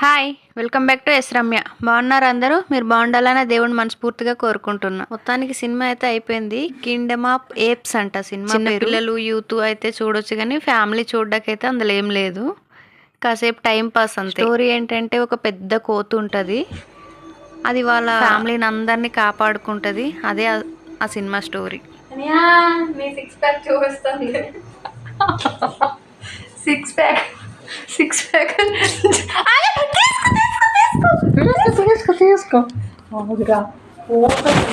Hi, welcome back to S Ramya. బాగున్నారు అందరూ? మీరు బాగుండాలని దేవుని మనస్ఫూర్తిగా కోరుకుంటున్నా. మొత్తానికి సినిమా అయితే అయిపోయింది. కింగ్డమ్ ఆఫ్ ఏప్స్ అంట సినిమా పేరు. పిల్లలు యూత్ అయితే చూడొచ్చు, కానీ ఫ్యామిలీ చూడడానికైతే అందులో ఏం లేదు. కాసేపు టైం పాస్ అంతే. స్టోరీ ఏంటంటే ఒక పెద్ద కోతి ఉంటుంది, అది వాళ్ళ ఫ్యామిలీని అందరినీ కాపాడుకుంటుంది. అదే ఆ సినిమా స్టోరీ. సిక్స్ ప్యాక్ తీసుకో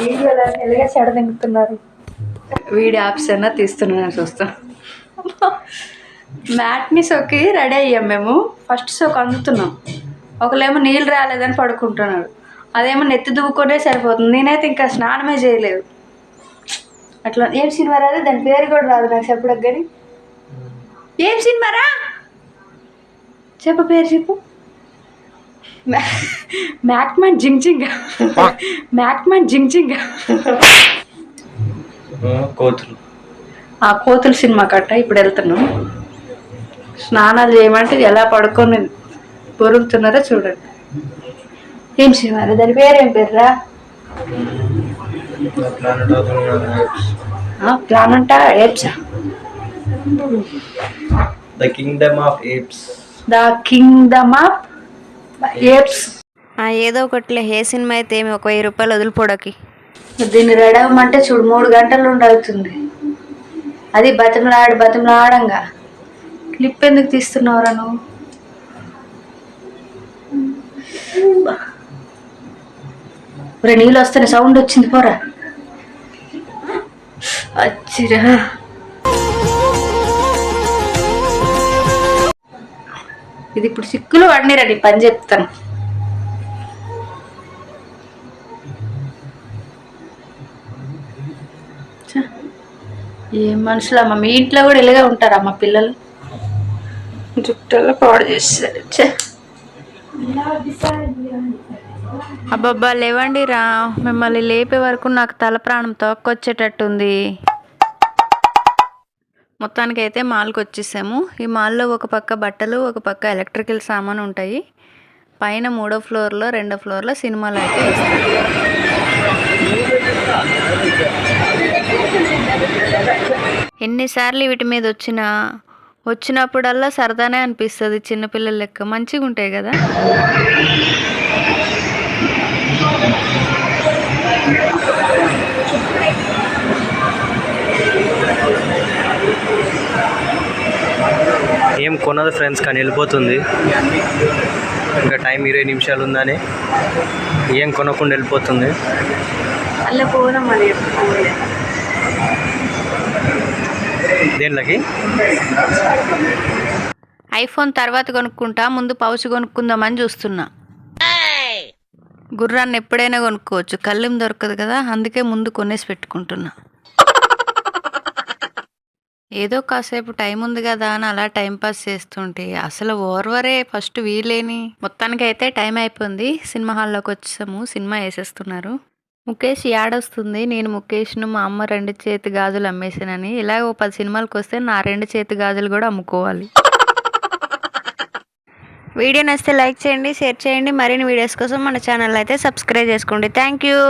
వీడియో చెడ తింటున్నారు. వీడియో యాప్స్ అయినా తీస్తున్నాను, చూస్తాం. మ్యాట్ని షోకి రెడీ అయ్యాం మేము. ఫస్ట్ షోకి అందుతున్నాం. ఒకళ్ళేమో నీళ్ళు రాలేదని పడుకుంటున్నాడు, అదేమో నెత్తి దువ్వుకొనే సరిపోతుంది. నేనైతే ఇంకా స్నానమే చేయలేదు. అట్లా ఏం సినిమా రాదు, దాని పేరు కూడా రాదు నాకు చెప్పడానికి. కానీ ఏం సినిమారా చెప్పు, పేరు చెప్పు. మ్యాక్మ్యాన్ జింగ్ జింగ్. మ్యాక్మ్యాన్ జింగ్ జింగ్. కోతులు సినిమా కట్ట ఇప్పుడు వెళ్తున్నాం. స్నానాలు చేయమంటే ఎలా పడుకొని పొరుగుతున్నారో చూడండి. ఏం సినిమా దాని పేరు? ఏం పేరురా? Planet apes. The Kingdom of Apes. The kingdom of apes. ఏదో ఒకటిలే. ఏ సినిమా అయితే ఏమి, ఒక 1000 రూపాయలు వదిలిపోవడానికి. దీన్ని రెడీ అవ్వమంటే చూడు 3 గంటలు అవుతుంది. అది బతిమలాడంగా. క్లిప్ ఎందుకు తీస్తున్నావురా నువ్వు? నీళ్ళు వస్తాయి, సౌండ్ వచ్చింది, పోరా. అచ్చిరా, ఇది ఇప్పుడు సిక్కులు పడినరా, నీ పని చెప్తాను. ఏం మనుషులమ్మ, మీ ఇంట్లో కూడా ఇలాగే ఉంటారా మా పిల్లలు? జుట్టల్లో పాడు చేస్తారు. అబ్బబ్బా లేవండి రా, మిమ్మల్ని లేపే వరకు నాకు తల ప్రాణం తోక్కొచ్చేటట్టుంది. మొత్తానికైతే మాల్కి వచ్చేసాము. ఈ మాల్లో ఒక పక్క బట్టలు, ఒక పక్క ఎలక్ట్రికల్ సామాను ఉంటాయి. పైన 3వ ఫ్లోర్లో 2వ ఫ్లోర్లో సినిమాలు అయితే వేస్తారు. ఎన్నిసార్లు వీటి మీద వచ్చినప్పుడల్లా సరదానే అనిపిస్తుంది. చిన్నపిల్లల లెక్క మంచిగా ఉంటాయి కదా. ఏం కొనదు ఫ్రెండ్స్, కానీ వెళ్ళిపోతుంది. ఇంకా టైం 20 నిమిషాలు ఉందని ఏం కొనకుండా వెళ్ళిపోతుంది. దేనిలోకి? ఐఫోన్ తర్వాత కొనుక్కుంటా, ముందు పౌచ్ కొనుక్కుందామని చూస్తున్నా. గుర్రాన్ని ఎప్పుడైనా కొనుక్కోవచ్చు, కళ్ళెం దొరకదు కదా, అందుకే ముందు కొనేసి పెట్టుకుంటున్నా. ఏదో కాసేపు టైం ఉంది కదా అని అలా టైంపాస్ చేస్తుంటే అసలు ఓర్వరే ఫస్ట్ వీలేని. మొత్తానికి అయితే టైం అయిపోయింది. సినిమా హాల్లోకి వచ్చాము. సినిమా వేసేస్తున్నారు. ముఖేష్ యాడొస్తుంది. నేను ముఖేష్ను మా అమ్మ 2 చేతి గాజులు అమ్మేసానని. ఇలా ఓ 10 సినిమాలకు వస్తే నా 2 చేతి గాజులు కూడా అమ్ముకోవాలి. వీడియో నచ్చితే లైక్ చేయండి, షేర్ చేయండి. మరిన్ని వీడియోస్ కోసం మన ఛానల్ అయితే సబ్స్క్రైబ్ చేసుకోండి. Thank you.